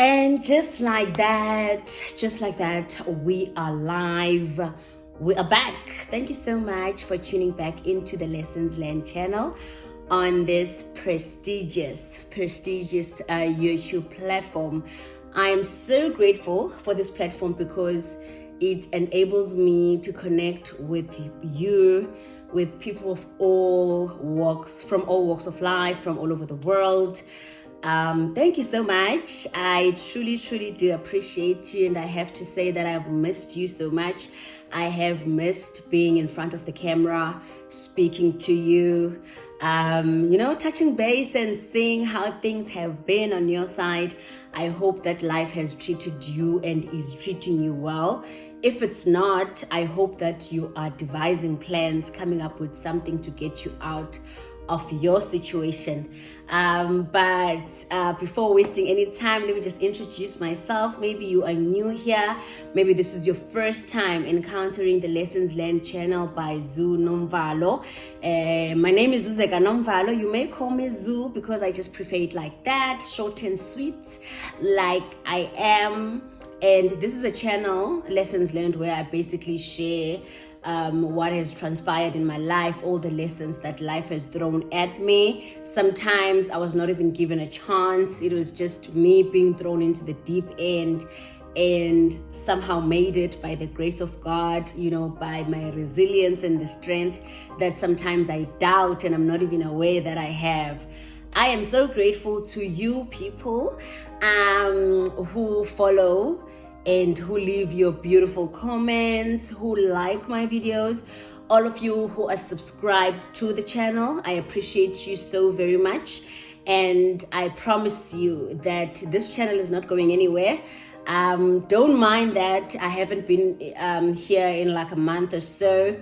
And just like that, we are live. We are back. Thank you so much for tuning back into the Lessons Learned channel on this prestigious YouTube platform. I am so grateful for this platform because it enables me to connect with you, with people of all walks, from all walks of life, from all over the world. Thank you so much. I truly do appreciate you, and I have to say that I've missed you so much. I have missed being in front of the camera, speaking to you, touching base and seeing how things have been on your side. I hope that life has treated you and is treating you well. If it's not, I hope that you are devising plans, coming up with something to get you out of your situation. But before wasting any time, let me just introduce myself. Maybe you are new here. Maybe this is your first time encountering the Lessons Learned channel by Zu Nomvalo. My name is Zuzeka Nomvalo. You may call me Zu because I just prefer it like that, short and sweet, like I am. And this is a channel, Lessons Learned, where I basically share what has transpired in my life, all the lessons that life has thrown at me. Sometimes I was not even given a chance. It was just me being thrown into the deep end and somehow made it by the grace of God, by my resilience and the strength that sometimes I doubt and I'm not even aware that I have. I am so grateful to you people who follow and who leave your beautiful comments, who like my videos, all of you who are subscribed to the channel. I appreciate you so very much. And I promise you that this channel is not going anywhere. Don't mind that I haven't been here in like a month or so.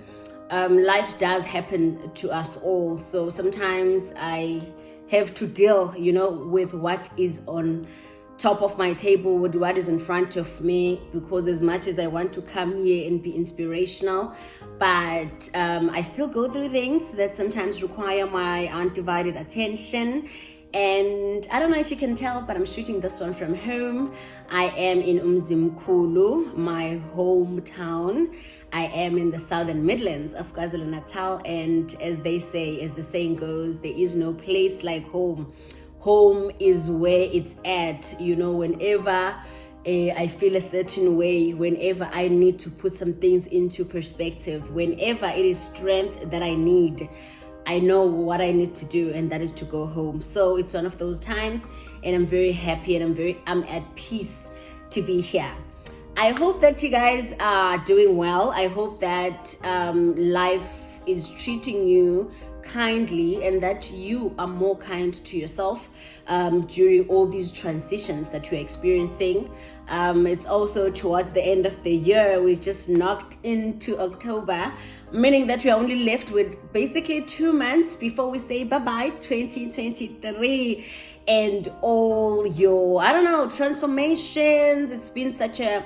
Life does happen to us all. So sometimes I have to deal, with what is on top of my table, with what is in front of me, because as much as I want to come here and be inspirational, but I still go through things that sometimes require my undivided attention. And I don't know if you can tell, but I'm shooting this one from home. I am in Umzimkhulu, my hometown. I am in the southern Midlands of KwaZulu-Natal, and as the saying goes, there is no place like home. Home is where it's at, whenever I feel a certain way, whenever I need to put some things into perspective, whenever it is strength that I need, I know what I need to do, and that is to go home. So it's one of those times, and I'm very happy and I'm at peace to be here. I hope that you guys are doing well. I hope that life is treating you kindly and that you are more kind to yourself during all these transitions that you're experiencing. It's also towards the end of the year. We just knocked into October, meaning that we're only left with basically 2 months before we say bye-bye 2023 and all your, transformations. It's been such an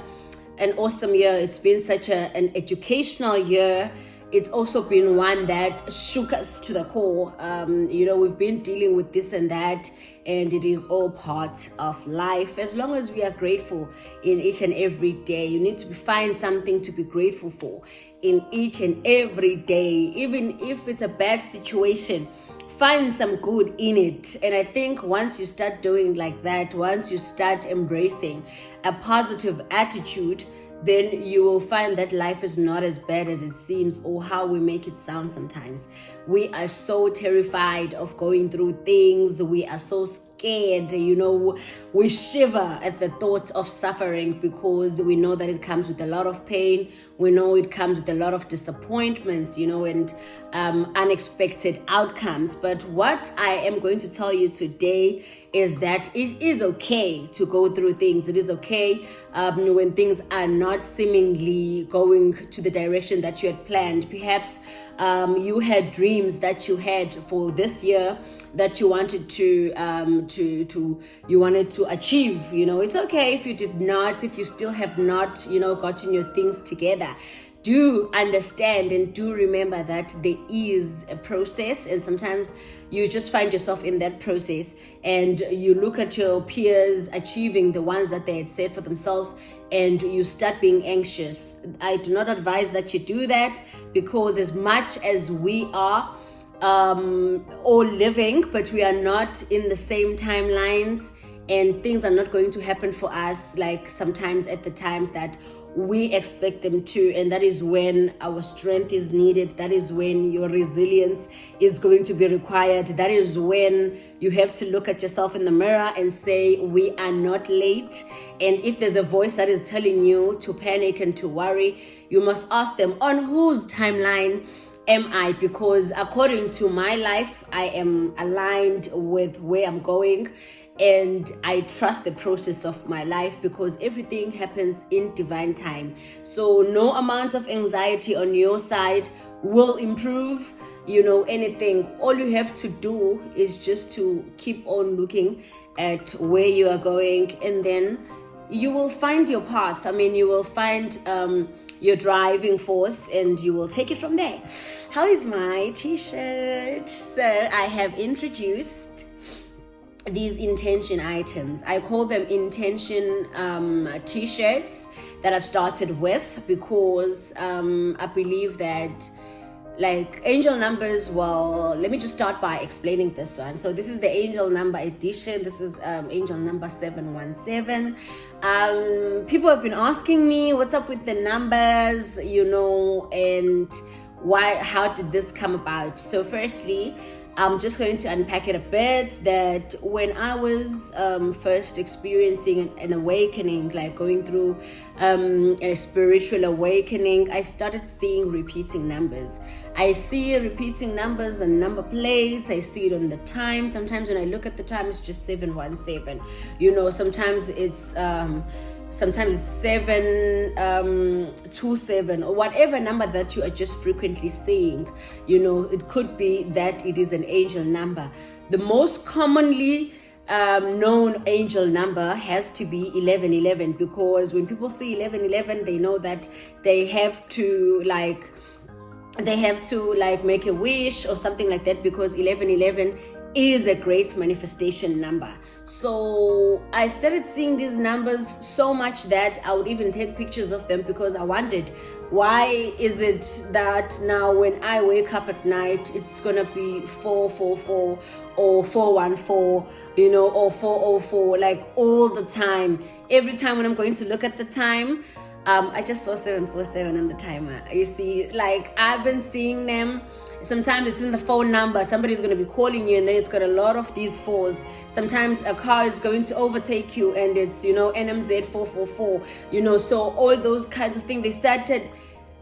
awesome year. It's been such an educational year. It's also been one that shook us to the core. We've been dealing with this and that, and it is all part of life. As long as we are grateful in each and every day, you need to find something to be grateful for in each and every day. Even if it's a bad situation, find some good in it. And I think once you start doing like that, once you start embracing a positive attitude, then you will find that life is not as bad as it seems or how we make it sound sometimes. We are so terrified of going through things. We are so scared, we shiver at the thought of suffering because we know that it comes with a lot of pain. We know it comes with a lot of disappointments, and unexpected outcomes. But what I am going to tell you today is that it is okay to go through things. It is okay when things are not seemingly going to the direction that you had planned. Perhaps you had dreams that you had for this year that you wanted to achieve. It's okay if you did not, if you still have not, gotten your things together. do understand and do remember that there is a process, and sometimes you just find yourself in that process and you look at your peers achieving the ones that they had set for themselves and you start being anxious. I do not advise that you do that, because as much as we are all living, but we are not in the same timelines, and things are not going to happen for us like sometimes at the times that we expect them to. And that is when our strength is needed. That is when your resilience is going to be required. That is when you have to look at yourself in the mirror and say, we are not late. And if there's a voice that is telling you to panic and to worry, you must ask them, on whose timeline am I? Because according to my life, I am aligned with where I'm going, and I trust the process of my life, because everything happens in divine time. So no amount of anxiety on your side will improve, anything. All you have to do is just to keep on looking at where you are going, and then you will find your path. You will find your driving force, and you will take it from there. How is my t-shirt? So I have introduced these intention items. I call them intention t-shirts that I've started with, because I believe that like angel numbers, well, let me just start by explaining this one. So this is the angel number edition. This is angel number 717. People have been asking me what's up with the numbers, and how did this come about? So firstly, I'm just going to unpack it a bit, that when I was first experiencing an awakening, like going through a spiritual awakening, I started seeing repeating numbers. I see repeating numbers on number plates. I see it on the time. Sometimes when I look at the time, it's just 717. Sometimes it's 727, or whatever number that you are just frequently seeing. It could be that it is an angel number. The most commonly known angel number has to be 1111, because when people see 1111, they know that they have to make a wish or something like that, because 1111 is a great manifestation number. So I started seeing these numbers so much that I would even take pictures of them, because I wondered, why is it that now when I wake up at night, it's gonna be 444 or 414, or 404, like all the time. Every time when I'm going to look at the time, I just saw 747 on the timer. You see, like I've been seeing them. Sometimes it's in the phone number. Somebody's going to be calling you, and then it's got a lot of these fours. Sometimes a car is going to overtake you, and it's, NMZ 444, so all those kinds of things, they started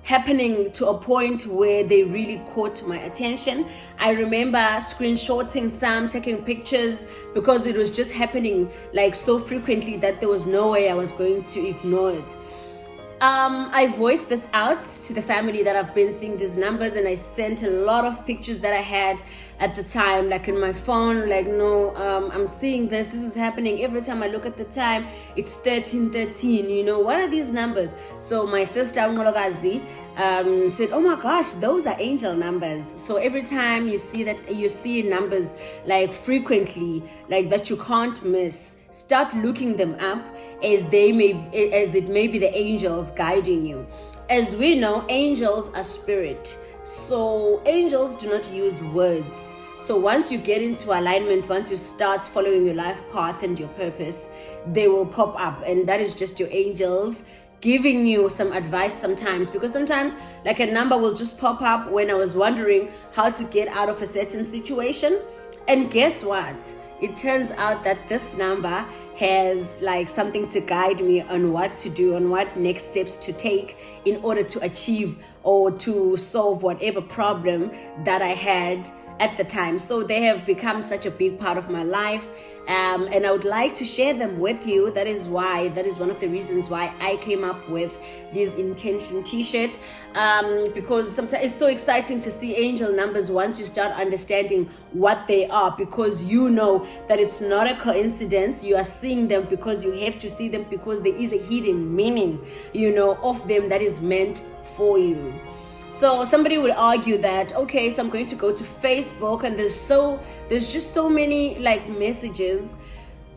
happening to a point where they really caught my attention. I remember screenshotting some, taking pictures, because it was just happening like so frequently that there was no way I was going to ignore it. I voiced this out to the family that I've been seeing these numbers, and I sent a lot of pictures that I had at the time, like in my phone, like, no, I'm seeing this is happening. Every time I look at the time, it's 1313, what are these numbers? So my sister Ngologazi said, oh my gosh, those are angel numbers. So every time you see numbers like frequently, like that you can't miss, start looking them up, as it may be the angels guiding you. As we know, angels are spirit. So angels do not use words. So once you get into alignment, once you start following your life path and your purpose, they will pop up. And that is just your angels giving you some advice sometimes. Because sometimes like a number will just pop up when I was wondering how to get out of a certain situation. And guess what? It turns out that this number has like something to guide me on what to do, on what next steps to take in order to achieve or to solve whatever problem that I had at the time. So they have become such a big part of my life, and I would like to share them with you. That is one of the reasons why I came up with these intention t-shirts, because sometimes it's so exciting to see angel numbers once you start understanding what they are, because you know that it's not a coincidence. You are seeing them because you have to see them, because there is a hidden meaning, of them that is meant for you. So somebody would argue that, okay, so I'm going to go to Facebook and there's just so many like messages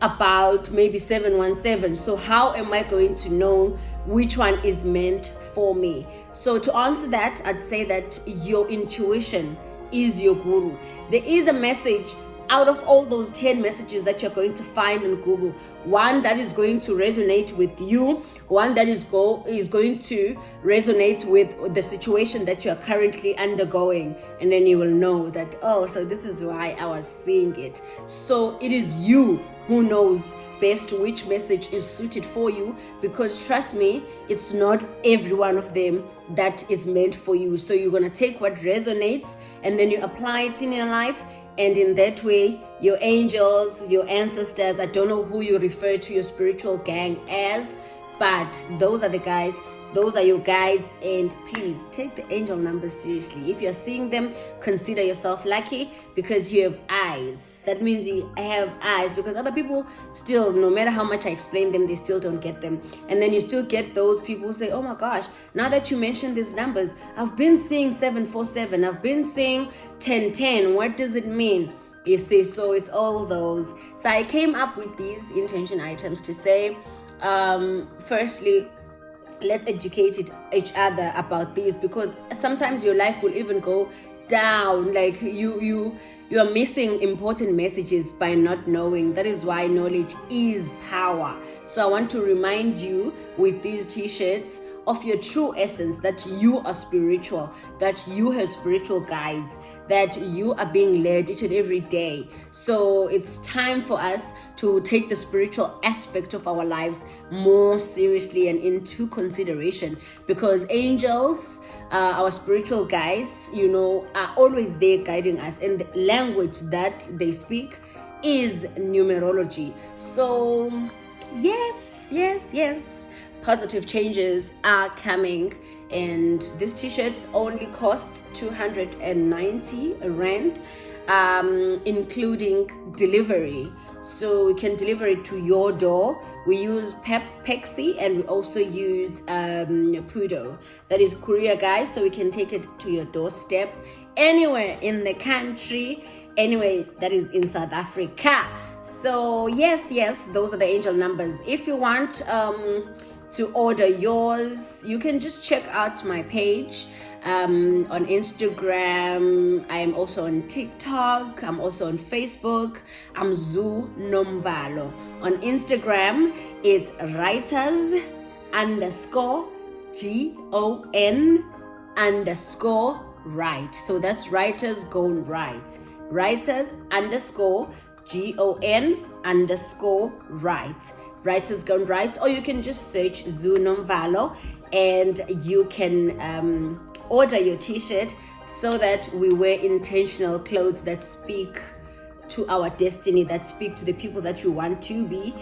about maybe 717. So how am I going to know which one is meant for me? So to answer that, I'd say that your intuition is your guru. There is a message out of all those 10 messages that you're going to find on Google, one that is going to resonate with you, one that is going to resonate with the situation that you are currently undergoing, and then you will know that, oh, so this is why I was seeing it. So it is you who knows best which message is suited for you, because trust me, it's not every one of them that is meant for you. So you're going to take what resonates and then you apply it in your life. And in that way, your angels, your ancestors, I don't know who you refer to your spiritual gang as, but those are the guys, those are your guides. And please take the angel numbers seriously. If you're seeing them, consider yourself lucky, because you have eyes. That means you have eyes, because other people still, no matter how much I explain them, they still don't get them. And then you still get those people who say, oh my gosh, now that you mentioned these numbers, I've been seeing 747, I've been seeing 1010. What does it mean? You see, so it's all those. So I came up with these intention items to say, firstly, let's educate each other about this, because sometimes your life will even go down, like you are missing important messages by not knowing. That is why knowledge is power. So I want to remind you with these t-shirts of your true essence, that you are spiritual, that you have spiritual guides, that you are being led each and every day. So it's time for us to take the spiritual aspect of our lives more seriously and into consideration, because angels, our spiritual guides, are always there guiding us, and the language that they speak is numerology. So yes, positive changes are coming, and these t-shirts only cost 290 rand, including delivery. So we can deliver it to your door. We use Pexi, and we also use Pudo, that is courier, guys. So we can take it to your doorstep anywhere in the country, anyway that is in South Africa. So yes, those are the angel numbers. If you want to order yours, you can just check out my page on Instagram. I am also on TikTok. I'm also on Facebook. I'm Zu Nomvalo. On Instagram, it's writers_GON_right. So that's writers gone right. Writers_GON_right. Writers Gone Right, or you can just search Zu Nomvalo, and you can order your t-shirt, so that we wear intentional clothes that speak to our destiny, that speak to the people that you want to be.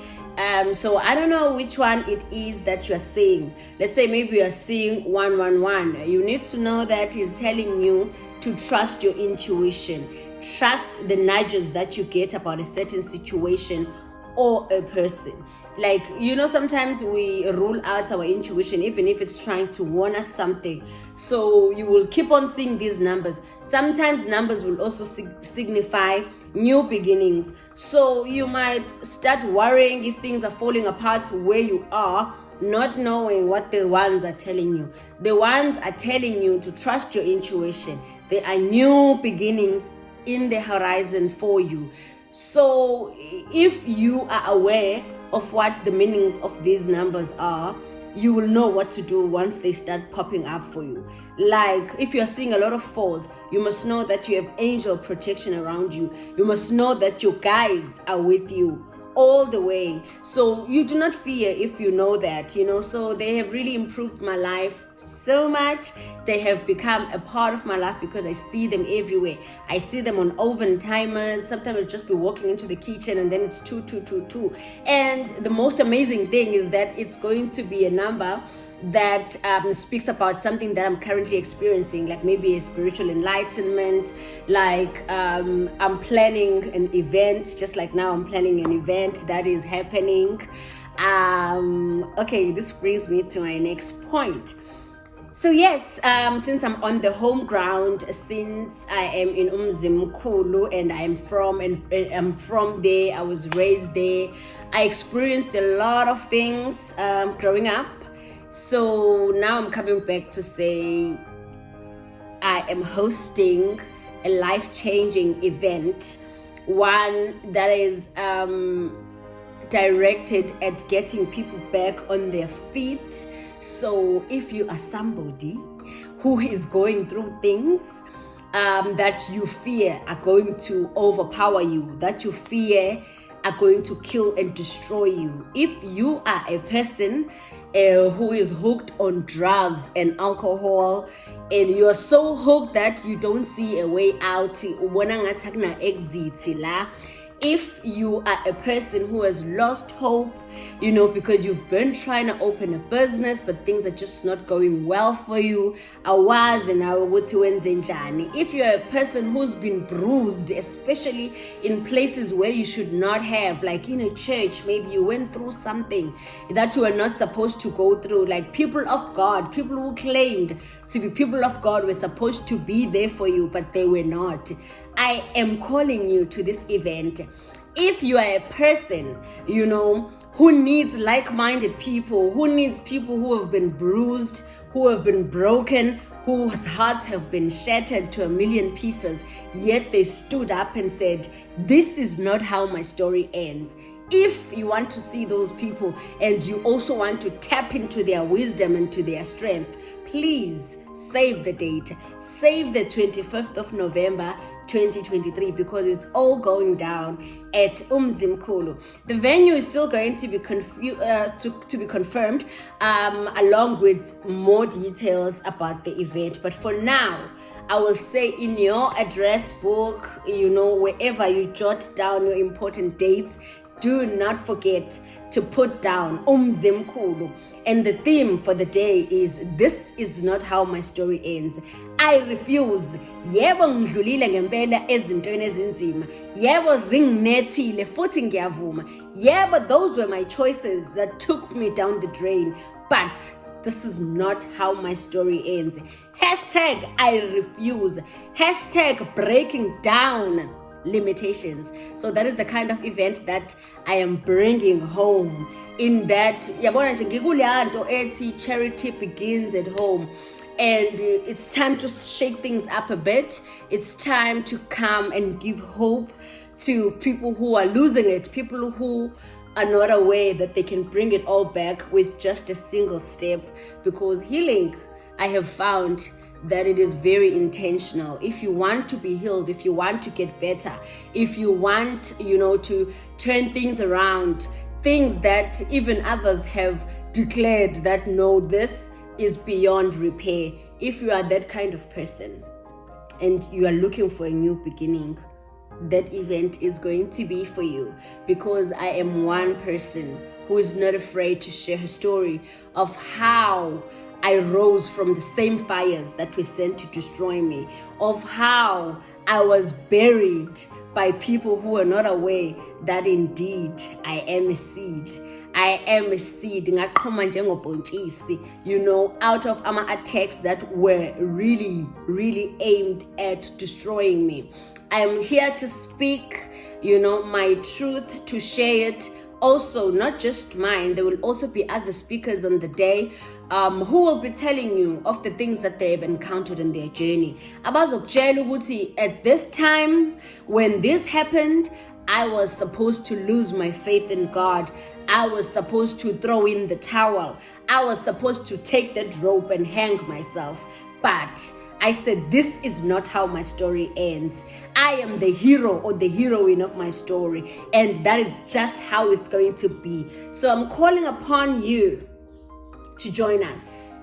So I don't know which one it is that you're seeing. Let's say maybe you're seeing 111. You need to know that is telling you to trust your intuition. Trust the nudges that you get about a certain situation or a person. Like, sometimes we rule out our intuition, even if it's trying to warn us something. So you will keep on seeing these numbers. Sometimes numbers will also signify new beginnings. So you might start worrying if things are falling apart where you are, not knowing what the ones are telling you. The ones are telling you to trust your intuition. There are new beginnings in the horizon for you. So if you are aware of what the meanings of these numbers are, you will know what to do once they start popping up for you. Like, if you're seeing a lot of 4s, you must know that you have angel protection around you. You must know that your guides are with you all the way. So you do not fear if you know that, so they have really improved my life so much. They have become a part of my life because I see them everywhere. I see them on oven timers. Sometimes I'll just be walking into the kitchen and then it's 2222. And the most amazing thing is that it's going to be a number that speaks about something that I'm currently experiencing, like maybe a spiritual enlightenment, like I'm planning an event, just like now I'm planning an event that is happening. Okay, this brings me to my next point. So yes, since I'm on the home ground, since I am in Umzimkhulu and I'm from there, I was raised there, I experienced a lot of things growing up. So now I'm coming back to say I am hosting a life-changing event, one that is directed at getting people back on their feet. So if you are somebody who is going through things that you fear are going to overpower you, that you fear are going to kill and destroy you, if you are a person who is hooked on drugs and alcohol, and you are so hooked that you don't see a way out, if you are a person who has lost hope, because you've been trying to open a business but things are just not going well for you, if you're a person who's been bruised, especially in places where you should not have, like in a church, maybe you went through something that you are not supposed to go through, like people of God, people who claimed to be people of God were supposed to be there for you, but they were not. I am calling you to this event. If you are a person, who needs like-minded people, who needs people who have been bruised, who have been broken, whose hearts have been shattered to a million pieces, yet they stood up and said, this is not how my story ends. If you want to see those people and you also want to tap into their wisdom and to their strength, please save the date. Save the 25th of November 2023, because it's all going down at Umzimkhulu. The venue is still going to be to be confirmed along with more details about the event. But for now, I will say in your address book, wherever you jot down your important dates, do not forget to put down Umzimkhulu. And the theme for the day is, this is not how my story ends. I refuse. Yebo ngidlulile ngempela ezintweni ezinzima. Yebo zinginethile futhi ngiyavuma. Yebo, those were my choices that took me down the drain. But this is not how my story ends. Hashtag I refuse. Hashtag breaking down limitations. So that is the kind of event that I am bringing home. In that, yabona nje ngikuleya nto ethi charity begins at home. And it's time to shake things up a bit. It's time to come and give hope to people who are losing it, people who are not aware that they can bring it all back with just a single step. Because healing, I have found that it is very intentional. If you want to be healed, if you want to get better, if you want, to turn things around, things that even others have declared that no, this is beyond repair. If you are that kind of person and you are looking for a new beginning, that event is going to be for you, because I am one person who is not afraid to share her story of how I rose from the same fires that were sent to destroy me, of how I was buried by people who were not aware that indeed I am a seed. I am a seed, out of attacks that were really, really aimed at destroying me. I am here to speak, my truth, to share it. Also, not just mine, there will also be other speakers on the day who will be telling you of the things that they have encountered in their journey. Abazokutshela ukuthi at this time, when this happened, I was supposed to lose my faith in God. I was supposed to throw in the towel. I was supposed to take that rope and hang myself. But I said, this is not how my story ends. I am the hero or the heroine of my story, and that is just how it's going to be. So I'm calling upon you to join us,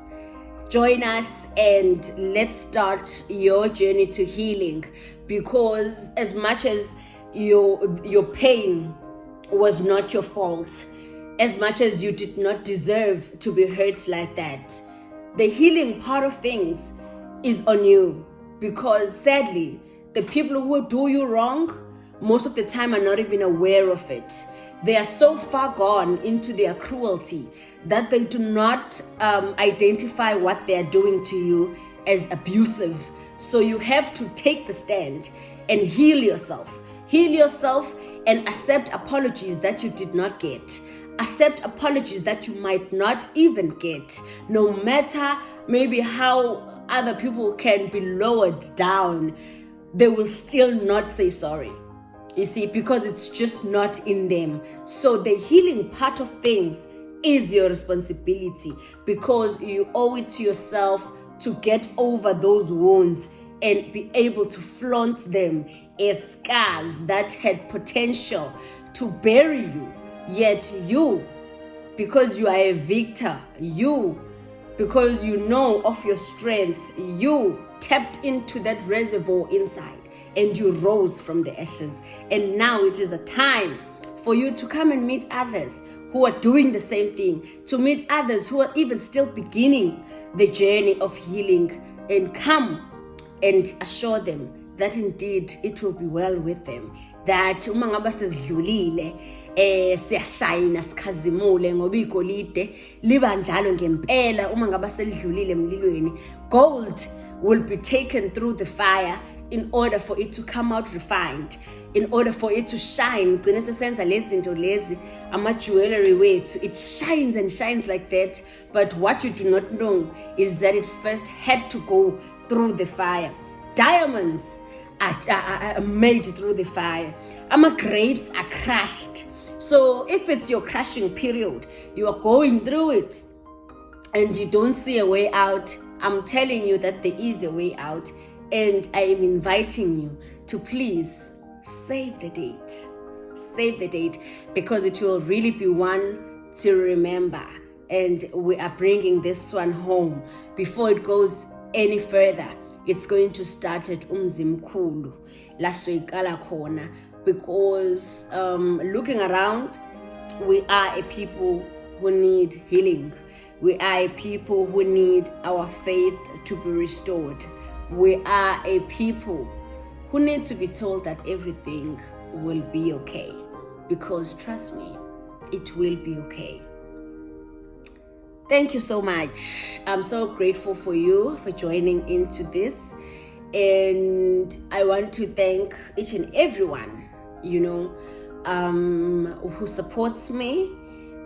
Join us and let's start your journey to healing, because as much as your pain was not your fault, as much as you did not deserve to be hurt like that, the healing part of things is on you, because sadly, the people who do you wrong most of the time are not even aware of it. They are so far gone into their cruelty that they do not identify what they are doing to you as abusive. So you have to take the stand and heal yourself. Heal yourself and accept apologies that you did not get. Accept apologies that you might not even get. No matter maybe how other people can be lowered down, they will still not say sorry. You see, because it's just not in them. So the healing part of things is your responsibility, because you owe it to yourself to get over those wounds and be able to flaunt them as scars that had potential to bury you. Yet you, because you are a victor, you, because you know of your strength, you tapped into that reservoir inside and you rose from the ashes. And now it is a time for you to come and meet others who are doing the same thing, to meet others who are even still beginning the journey of healing, and come and assure them that indeed it will be well with them. That uma ngaba sesidlulile siyashayina sikhazimule ngoba igolide liba njalo ngempela. Uma ngaba selidlulile emlilweni, gold will be taken through the fire in order for it to come out refined, in order for it to shine. Gcine sesenza lezi zinto lezi, ama-jewelry wethu, it shines and shines like that. But what you do not know is that it first had to go through the fire. Diamonds are made through the fire. Grapes are crushed. So if it's your crushing period, you are going through it and you don't see a way out, I'm telling you that there is a way out. And I am inviting you to please save the date. Save the date, because it will really be one to remember. And we are bringing this one home. Before it goes any further, it's going to start at Umzimkhulu, La Soikala Kona, because looking around, we are a people who need healing. We are a people who need our faith to be restored. We are a people who need to be told that everything will be okay, because trust me, it will be okay. Thank you so much. I'm so grateful for you for joining into this. And I want to thank each and everyone, who supports me.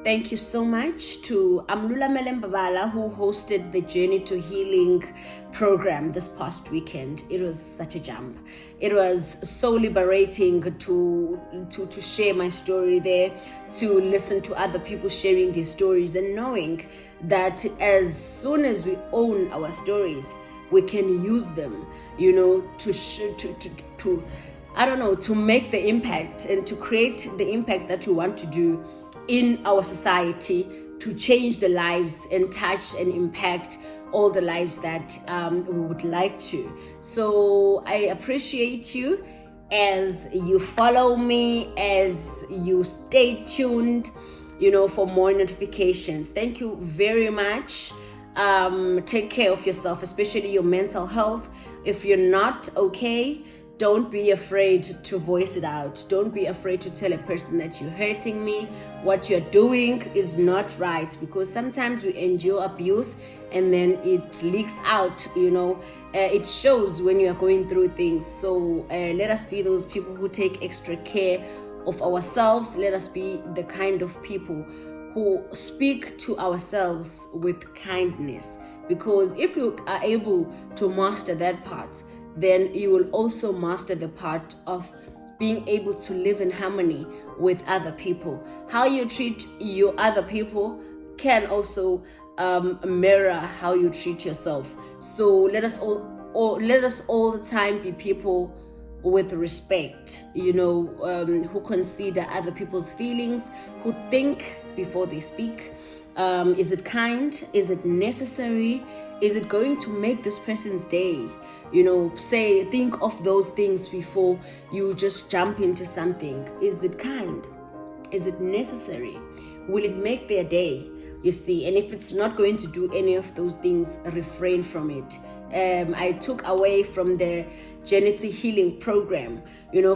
Thank you so much to Amlula Melembabala, who hosted the Journey to Healing program this past weekend. It was such a jump. It was so liberating to share my story there, to listen to other people sharing their stories, and knowing that as soon as we own our stories, we can use them, to make the impact and to create the impact that we want to do in our society, to change the lives and touch and impact all the lives that we would like to. So I appreciate you as you follow me, as you stay tuned, for more notifications. Thank you very much. Take care of yourself, especially your mental health. If you're not okay, don't be afraid to voice it out. Don't be afraid to tell a person that you're hurting me. What you're doing is not right, because sometimes we endure abuse and then it leaks out, it shows when you are going through things. So let us be those people who take extra care of ourselves. Let us be the kind of people who speak to ourselves with kindness, because if you are able to master that part, then you will also master the part of being able to live in harmony with other people. How you treat your other people can also mirror how you treat yourself. So let us all the time be people with respect, who consider other people's feelings, who think before they speak, Is it kind? Is it necessary? Is it going to make this person's day? Think of those things before you just jump into something. Is it kind? Is it necessary? Will it make their day? You see, and if it's not going to do any of those things, refrain from it. I took away from the Genetic Healing Program,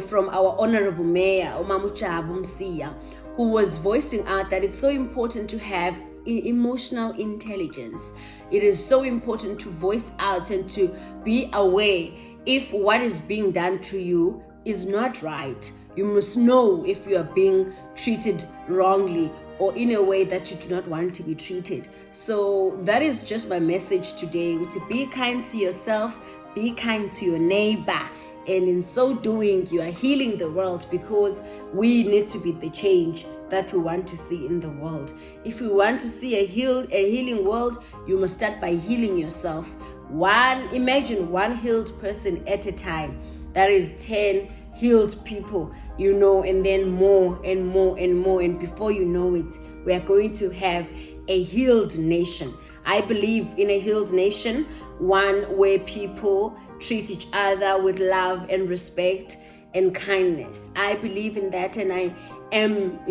from our Honorable Mayor, Omamuchabu Msiya, who was voicing out that it's so important to have emotional intelligence. It is so important to voice out and to be aware if what is being done to you is not right. You must know if you are being treated wrongly or in a way that you do not want to be treated. So that is just my message today, to be kind to yourself, be kind to your neighbor. And in so doing, you are healing the world, because we need to be the change that we want to see in the world. If we want to see a healing world, you must start by healing yourself. Imagine one healed person at a time. That is 10 healed people, and then more and more and more. And before you know it, we are going to have a healed nation. I believe in a healed nation, one where people treat each other with love and respect and kindness. I believe in that, and I am,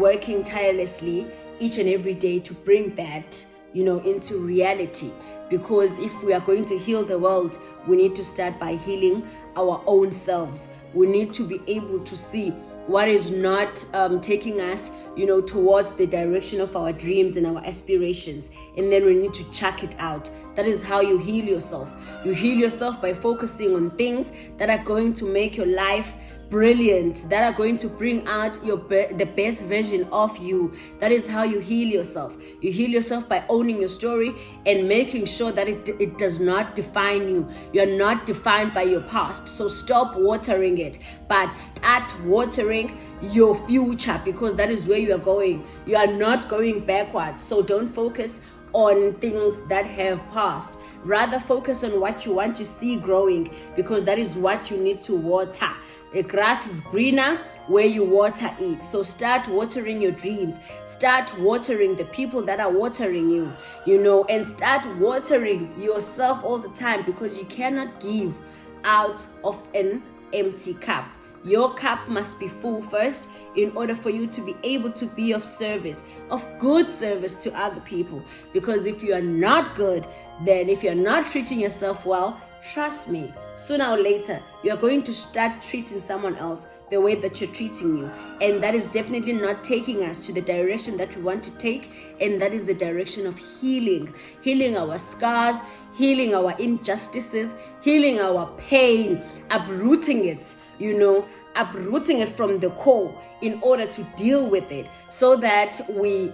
working tirelessly each and every day to bring that, into reality. Because if we are going to heal the world, we need to start by healing our own selves. We need to be able to see what is not taking us, towards the direction of our dreams and our aspirations. And then we need to chuck it out. That is how you heal yourself. You heal yourself by focusing on things that are going to make your life brilliant, that are going to bring out the best version of you. That is how you heal yourself. You heal yourself by owning your story and making sure that it does not define you. You are not defined by your past. So stop watering it, but start watering your future, because that is where you are going. You are not going backwards. So don't focus on things that have passed. Rather focus on what you want to see growing, because that is what you need to water. The grass is greener where you water it. So start watering your dreams. Start watering the people that are watering you, and start watering yourself all the time, because you cannot give out of an empty cup. Your cup must be full first in order for you to be able to be of service, of good service to other people. Because if you are not good, then if you're not treating yourself well, trust me, sooner or later, you're going to start treating someone else the way that you're treating you. And that is definitely not taking us to the direction that we want to take. And that is the direction of healing our scars, healing our injustices, healing our pain, uprooting it, uprooting it from the core in order to deal with it, so that we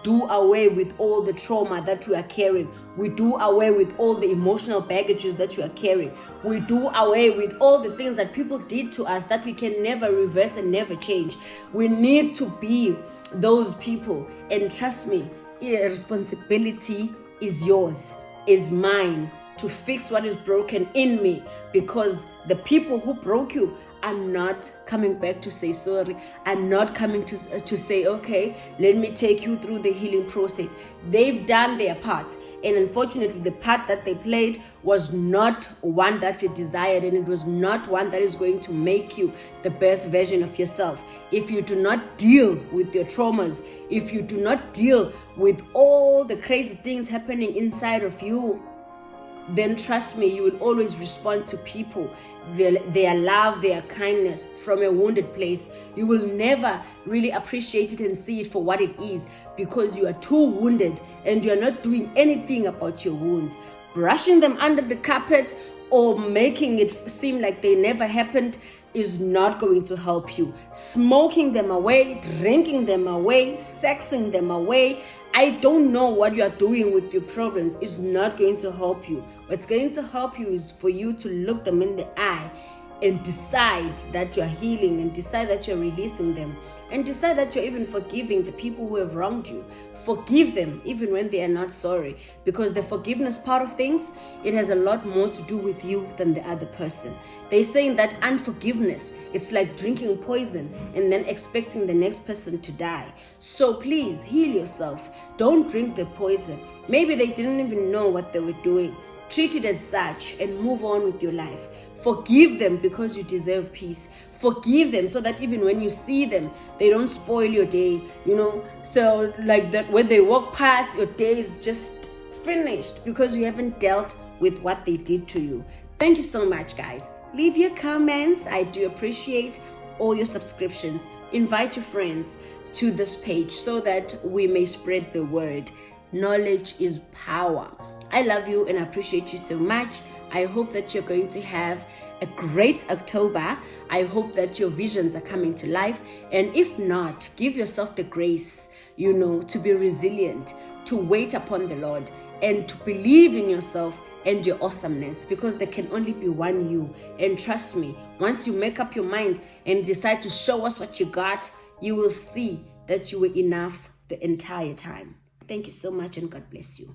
do away with all the trauma that we are carrying. We do away with all the emotional baggages that we are carrying. We do away with all the things that people did to us that we can never reverse and never change. We need to be those people. And trust me, responsibility is yours, is mine, to fix what is broken in me, because the people who broke you are not coming back to say sorry, are not coming to say, okay, let me take you through the healing process. They've done their part, and unfortunately the part that they played was not one that you desired, and it was not one that is going to make you the best version of yourself. If you do not deal with your traumas, if you do not deal with all the crazy things happening inside of you, then trust me, you will always respond to people, their love, their kindness from a wounded place. You will never really appreciate it and see it for what it is, because you are too wounded and you are not doing anything about your wounds. Brushing them under the carpet or making it seem like they never happened is not going to help you. Smoking them away, drinking them away, sexing them away, I don't know what you are doing with your problems, is not going to help you. What's going to help you is for you to look them in the eye and decide that you are healing and decide that you are releasing them. and decide that you're even forgiving the people who have wronged you. Forgive them even when they are not sorry, because the forgiveness part of things, it has a lot more to do with you than the other person. They're saying that unforgiveness, it's like drinking poison and then expecting the next person to die. So please heal yourself. Don't drink the poison. Maybe they didn't even know what they were doing. Treat it as such and move on with your life. Forgive them because you deserve peace. Forgive them so that even when you see them, they don't spoil your day, So like that, when they walk past, your day is just finished because you haven't dealt with what they did to you. Thank you so much, guys. Leave your comments. I do appreciate all your subscriptions. Invite your friends to this page so that we may spread the word. Knowledge is power. I love you and appreciate you so much. I hope that you're going to have a great October. I hope that your visions are coming to life. And if not, give yourself the grace, to be resilient, to wait upon the Lord, and to believe in yourself and your awesomeness, because there can only be one you. And trust me, once you make up your mind and decide to show us what you got, you will see that you were enough the entire time. Thank you so much and God bless you.